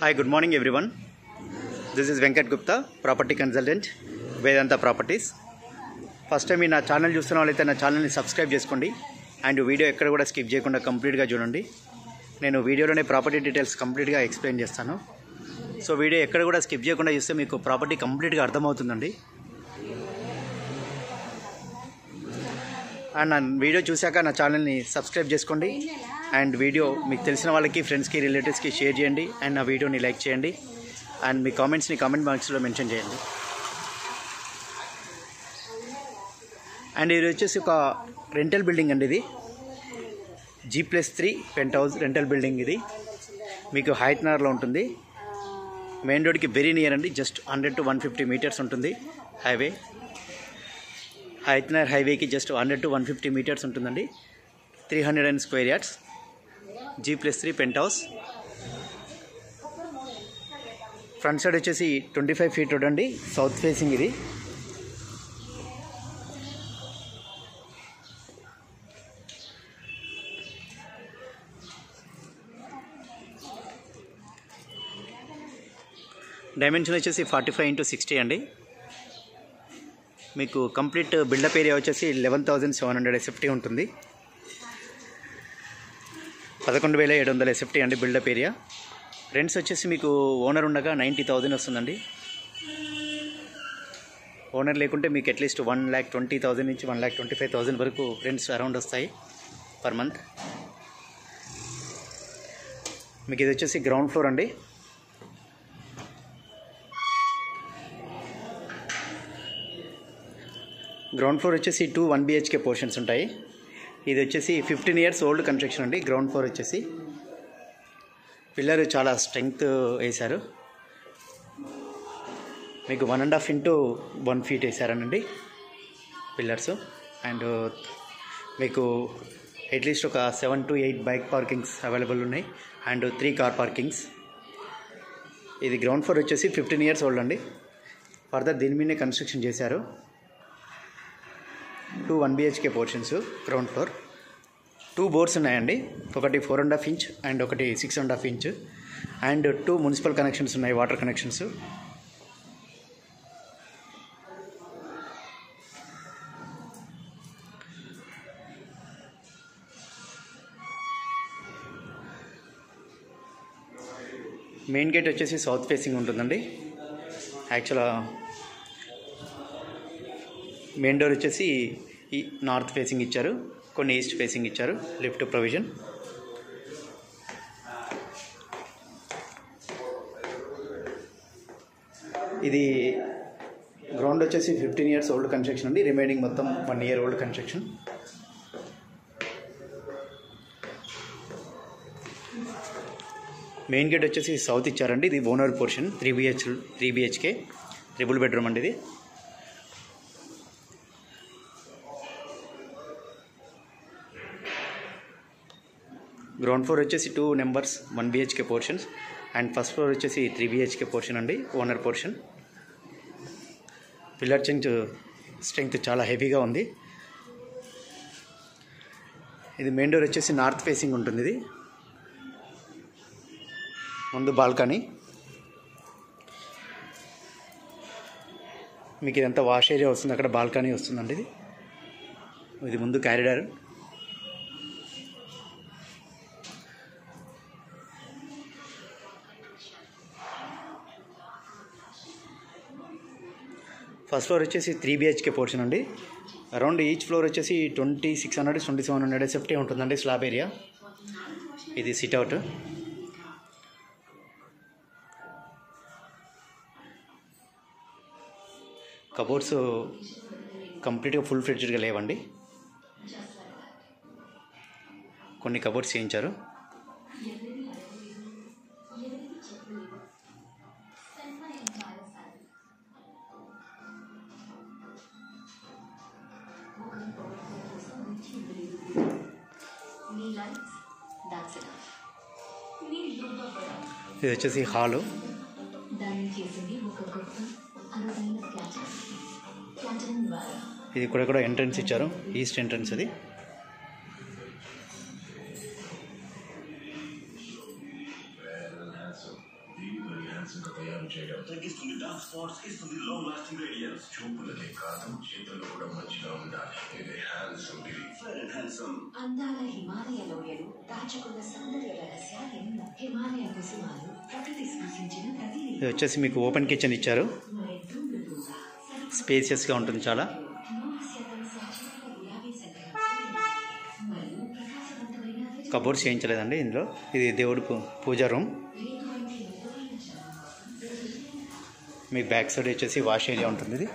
Hi, good morning everyone. This is Venkat Gupta, property consultant, Vedanta Properties. First time నా channel చూస్తున్న వాళ్ళైతే నా ఛానల్ని సబ్స్క్రైబ్ చేసుకోండి అండ్ వీడియో ఎక్కడ కూడా స్కిప్ చేయకుండా కంప్లీట్గా చూడండి. నేను వీడియోలోనే ప్రాపర్టీ డీటెయిల్స్ కంప్లీట్గా ఎక్స్ప్లెయిన్ చేస్తాను. సో వీడియో ఎక్కడ కూడా స్కిప్ చేయకుండా చూస్తే మీకు ప్రాపర్టీ కంప్లీట్గా అర్థమవుతుందండి. అండ్ నా వీడియో చూశాక నా ఛానల్ని సబ్స్క్రైబ్ చేసుకోండి అండ్ వీడియో మీకు తెలిసిన వాళ్ళకి, ఫ్రెండ్స్కి, రిలేటివ్స్కి షేర్ చేయండి అండ్ నా వీడియోని లైక్ చేయండి అండ్ మీ కామెంట్స్ని కామెంట్ బాక్స్లో మెన్షన్ చేయండి. అండ్ ఇది వచ్చేసి ఒక రెంటల్ బిల్డింగ్ అండి. ఇది G+3 pent house rental building. ఇది మీకు హైత్నగర్లో ఉంటుంది. మెయిన్ రోడ్కి వెరీ నియర్ అండి. జస్ట్ 100 to 150 మీటర్స్ ఉంటుంది హైవే. హైత్నగర్ హైవేకి జస్ట్ 100 to 150 మీటర్స్ ఉంటుందండి. 300 square yards G+3 penthouse. Front side వచ్చేసి 25 feet రోడ్ అండి. సౌత్ ఫేసింగ్ ఇది. డైమెన్షన్ వచ్చేసి 45 into 60 అండి. మీకు కంప్లీట్ బిల్డప్ ఏరియా వచ్చేసి 11,700 SFT ఉంటుంది. 11,700 SFT అండి బిల్డప్ ఏరియా. రెంట్స్ వచ్చేసి మీకు ఓనర్ ఉండగా 90,000 వస్తుందండి. ఓనర్ లేకుంటే మీకు అట్లీస్ట్ 1,20,000 నుంచి 1,25,000 వరకు రెంట్స్ అరౌండ్ వస్తాయి పర్ మంత్. మీకు ఇది వచ్చేసి గ్రౌండ్ ఫ్లోర్ అండి. గ్రౌండ్ ఫ్లోర్ వచ్చేసి 2 1 BHK పోర్షన్స్ ఉంటాయి. ఇది వచ్చేసి 15 years ఓల్డ్ కన్స్ట్రక్షన్ అండి. గ్రౌండ్ ఫ్లోర్ వచ్చేసి పిల్లర్ చాలా స్ట్రెంగ్త్ వేశారు. మీకు 1.5 into 1 feet వేసారనండి పిల్లర్స్. అండ్ మీకు అట్లీస్ట్ ఒక 7 to 8 బైక్ పార్కింగ్స్ అవైలబుల్ ఉన్నాయి అండ్ 3 కార్ పార్కింగ్స్. ఇది గ్రౌండ్ ఫ్లోర్ వచ్చేసి 15 years ఓల్డ్ అండి. ఫర్దర్ దీని మీదనే కన్స్ట్రక్షన్ చేశారు. 2 1 BHK portions ground floor. 2 bores ఉన్నాయండి. ఒకటి 4.5 inch అండ్ ఒకటి 6.5 inch అండ్ 2 మున్సిపల్ కనెక్షన్స్ ఉన్నాయి, వాటర్ కనెక్షన్స్. మెయిన్ గేట్ వచ్చేసి సౌత్ ఫేసింగ్ ఉంటుందండి. యాక్చువల్గా మెయిన్ డోర్ వచ్చేసి ఈ నార్త్ ఫేసింగ్ ఇచ్చారు, కొన్ని ఈస్ట్ ఫేసింగ్ ఇచ్చారు. Lift provision. ఇది గ్రౌండ్ వచ్చేసి 15 years ఓల్డ్ కన్స్ట్రక్షన్ అండి. రిమైనింగ్ మొత్తం 1 year old construction. Main gate వచ్చేసి సౌత్ ఇచ్చారండి. ఇది owner portion. 3 BHK triple bedroom అండి ఇది. గ్రౌండ్ ఫ్లోర్ వచ్చేసి 2 numbers 1 BHK portions and first floor వచ్చేసి 3 BHK పోర్షన్ అండి, ఓనర్ పోర్షన్. పిల్లర్ స్ట్రెంగ్త్ చాలా హెవీగా ఉంది. ఇది మెయిన్ డోర్ వచ్చేసి నార్త్ ఫేసింగ్ ఉంటుంది. ఇది ముందు బాల్కనీ. మీకు ఇదంతా వాష్ ఏరియా వస్తుంది, అక్కడ బాల్కనీ వస్తుందండి. ఇది ముందు క్యారిడార్. ఫస్ట్ ఫ్లోర్ వచ్చేసి 3 BHK పోర్షన్ అండి. అరౌండ్ ఈచ్ ఫ్లోర్ వచ్చేసి 2,600 2,700 SFT ఉంటుందండి స్లాబ్ ఏరియా. ఇది సిట్అవుట్. కబోర్డ్స్ కంప్లీట్గా ఫుల్ ఫ్లెడ్జ్డ్గా లేవండి. కొన్ని కబోర్డ్స్ చేయించారు. ఇది వచ్చేసి హాలు. ఇది కూడా ఎంట్రన్స్ ఇచ్చారు, ఈస్ట్ ఎంట్రన్స్. అది పనిచేయడం తగ్గిస్తుంది, డార్క్ స్పాట్స్ ఇస్తుంది, లాంగ్ లాస్టింగ్ రేడియన్స్. చూపులకే కాదు చేతుల్లో కూడా మంచిగా ఉండాలి. ఇది హ్యాండ్సమ్ ఫెయిర్ అండ్ హ్యాండ్సమ్. అందాల హిమాలయ లోయలు దాచుకున్న సౌందర్య రహస్యాలు. హిమాలయ కుసుమాలు ప్రకృతి సూచించిన ప్రతి. ఇది వచ్చేసి మీకు ఓపెన్ కిచెన్ ఇచ్చారు, స్పేసియస్గా ఉంటుంది చాలా. కబోర్డ్స్ చేయించలేదండి ఇందులో. ఇది దేవుడి పూజా రూమ్. మీకు బ్యాక్ సైడ్ వచ్చేసి వాష్ ఏరియా ఉంటుంది. ఇది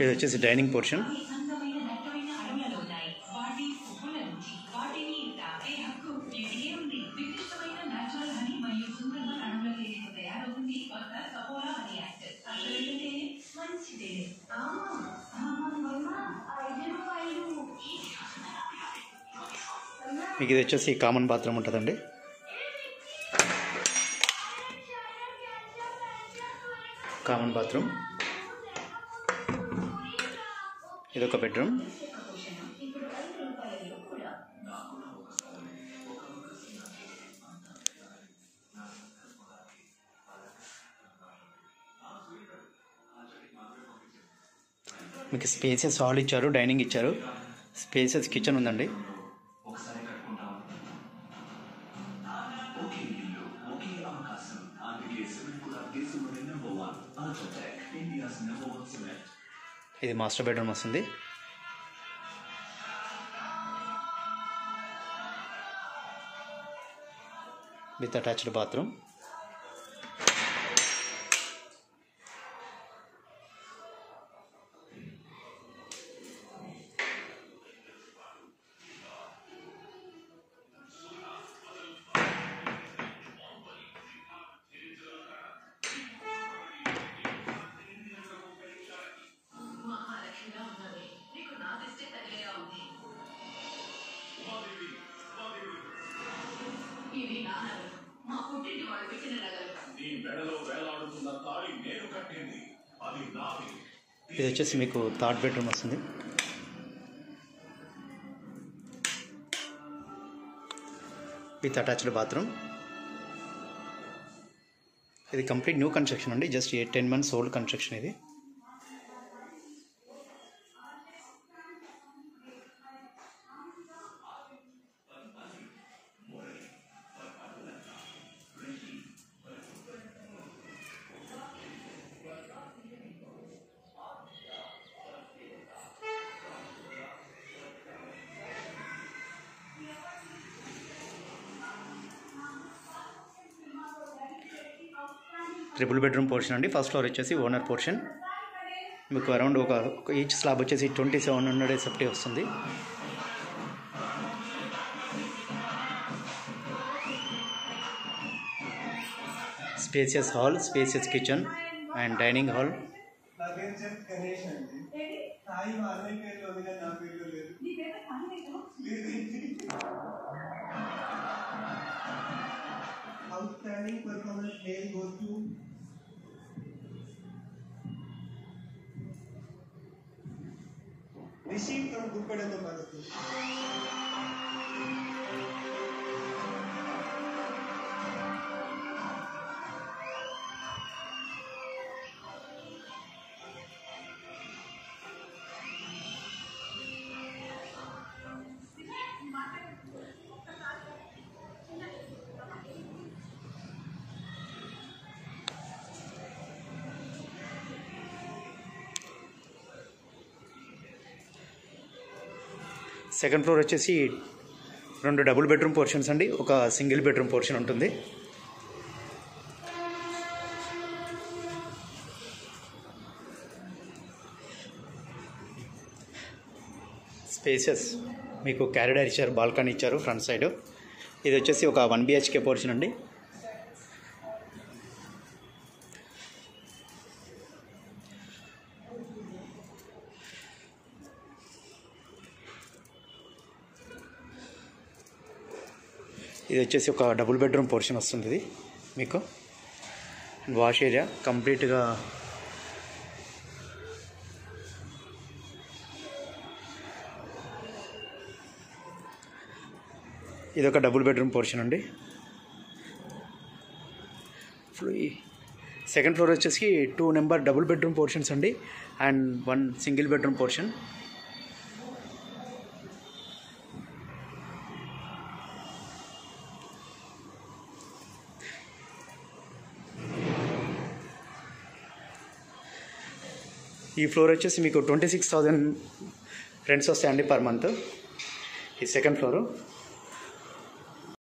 ఇది వచ్చేసి డైనింగ్ పోర్షన్. మీకు ఇది వచ్చేసి కామన్ బాత్రూమ్ ఉంటుందండి. Common bathroom. ఇదొక బెడ్రూమ్. మీకు స్పేసెస్ హాల్ ఇచ్చారు, డైనింగ్ ఇచ్చారు, స్పేసెస్ కిచెన్ ఉందండి. ఇది మాస్టర్ బెడ్రూమ్ వస్తుంది. With attached bathroom. ఇది వచ్చేసి మీకు థర్డ్ బెడ్రూమ్ వస్తుంది. With attached bathroom. ఇది కంప్లీట్ న్యూ కన్స్ట్రక్షన్ అండి, జస్ట్ 10 months ఓల్డ్ కన్స్ట్రక్షన్ ఇది. ట్రిపుల్ బెడ్రూమ్ పోర్షన్ అండి. ఫస్ట్ ఫ్లోర్ వచ్చేసి ఓనర్ పోర్షన్. మీకు అరౌండ్ ఒక ఈచ్ స్లాబ్ వచ్చేసి 2700 SFT వస్తుంది. Spacious hall, spacious kitchen and dining hall. Outstanding performance name goes to Rishi from Guppadam Bharati. Second floor వచ్చేసి 2 double bedroom portions అండి, ఒక single bedroom portion ఉంటుంది. Spaces మీకు corridor ఇచ్చారు, బాల్కనీ ఇచ్చారు ఫ్రంట్ సైడ్. ఇది వచ్చేసి ఒక 1 BHK పోర్షన్ అండి. ఇది వచ్చేసి ఒక డబుల్ బెడ్రూమ్ పోర్షన్ వస్తుంది. ఇది మీకు వాష్ ఏరియా కంప్లీట్గా ఇది ఒక డబుల్ బెడ్రూమ్ పోర్షన్ అండి. సెకండ్ ఫ్లోర్ వచ్చేసి 2 నెంబర్ డబుల్ బెడ్రూమ్ పోర్షన్స్ అండి అండ్ 1 సింగిల్ బెడ్రూమ్ పోర్షన్. ఈ ఫ్లోర్ వచ్చేసి మీకు 26,000 రెంట్స్ వస్తాయండి పర్ మంత్. ఈ సెకండ్ ఫ్లోరు.